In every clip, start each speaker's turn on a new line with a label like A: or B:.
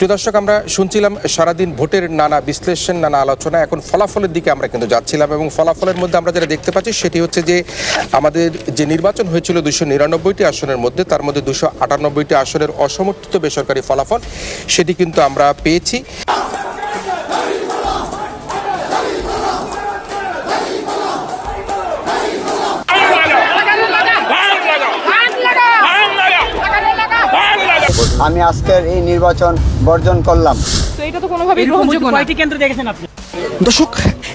A: প্রিয় দর্শক, আমরা শুনছিলাম সারাদিন ভোটের নানা বিশ্লেষণ, নানা আলোচনা। এখন ফলাফলের দিকে আমরা কিন্তু যাচ্ছিলাম এবং ফলাফলের মধ্যে আমরা যেটা দেখতে পাচ্ছি সেটি হচ্ছে যে আমাদের যে নির্বাচন হয়েছিল 299টি আসনের মধ্যে, তার মধ্যে 298টি আসনের অসমর্থিত বেসরকারি ফলাফল সেটি কিন্তু আমরা পেয়েছি।
B: আমি আজকের এই নির্বাচন বর্জন করলাম।
C: তো এটা তো কোনোভাবেই গ্রহণযোগ্য না। কয়টি কেন্দ্র দেখেছেন আপনি?
D: দর্শক,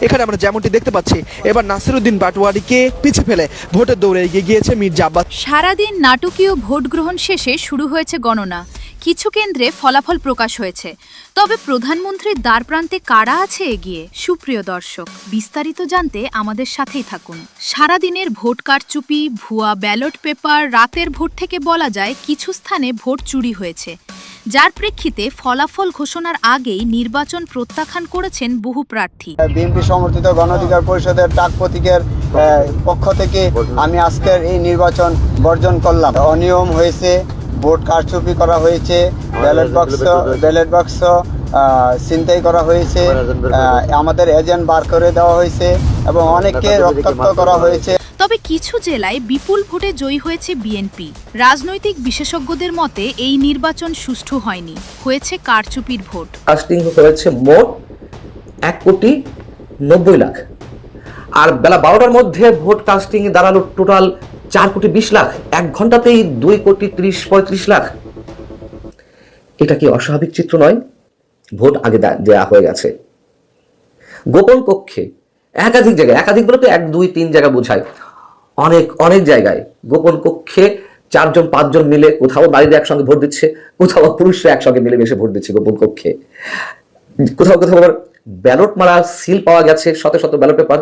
D: এখানে আমরা যেমনটি দেখতে পাচ্ছি, এবার নাসিরউদ্দিন পাটোয়ারিকে পিছে ফেলে ভোটের দৌড়ে এগিয়ে গিয়েছে মির্জা আব্বাস।
E: সারাদিন নাটকীয় ভোট গ্রহণ শেষে শুরু হয়েছে গণনা। কিছু কেন্দ্রে ফলাফল প্রকাশ হয়েছে, তবে প্রধানমন্ত্রীর দ্বারপ্রান্তে কারা আছে এগিয়ে? সুপ্রিয় দর্শক, বিস্তারিত জানতে আমাদের সাথেই থাকুন। সারাদিনের ভোট কারচুপি, ভুয়া ব্যালট পেপার, রাতের ভোট থেকে বলা যায় কিছু স্থানে ভোট চুরি হয়েছে, যার প্রেক্ষিতে ফলাফল ঘোষণার আগেই নির্বাচন প্রত্যাখ্যান করেছেন বহু প্রার্থী।
B: বিএনপি সমর্থিত গণ অধিকার পরিষদের ডাক প্রতীকের পক্ষ থেকে আমি আজকের এই নির্বাচন বর্জন করলাম। অনিয়ম হয়েছে, ভোট কারচুপি করা হয়েছে, ব্যালট বাক্স ছিনতাই করা হয়েছে, আমাদের এজেন্ট বার করে দেওয়া হয়েছে এবং অনেককে রক্তাক্ত করা হয়েছে।
E: তবে কিছু জেলায় বিপুল ভোটে জয়ী হয়েছে বিএনপি। রাজনৈতিক বিশেষজ্ঞদের মতে এই নির্বাচন সুষ্ঠু হয়নি, হয়েছে কারচুপির ভোট।
F: কাস্টিং হয়েছে মোট 1,90,00,000, আর বেলা 12টার মধ্যে ভোট কাস্টিং দাঁড়ালো টোটাল 4,20,00,000। 1 ঘন্টাতেই 2,30,35,00,000। এটা কি অস্বাভাবিক চিত্র নয়? ভোট আগে দেয়া হয়ে গেছে। গোপন কক্ষে একাধিক জায়গায়, একাধিক বলতে 1, 2, 3 জায়গা বোঝায়, অনেক জায়গায় গোপন কক্ষে 4 জন 5 জন মিলে, কোথাও নারীরা একসঙ্গে ভোট দিচ্ছে, কোথাও পুরুষরা একসঙ্গে মিলেমিশে ভোট দিচ্ছে গোপন কক্ষে। কোথাও আবার ব্যালট মারা সিল পাওয়া গেছে, শত শত ব্যালট পেপার।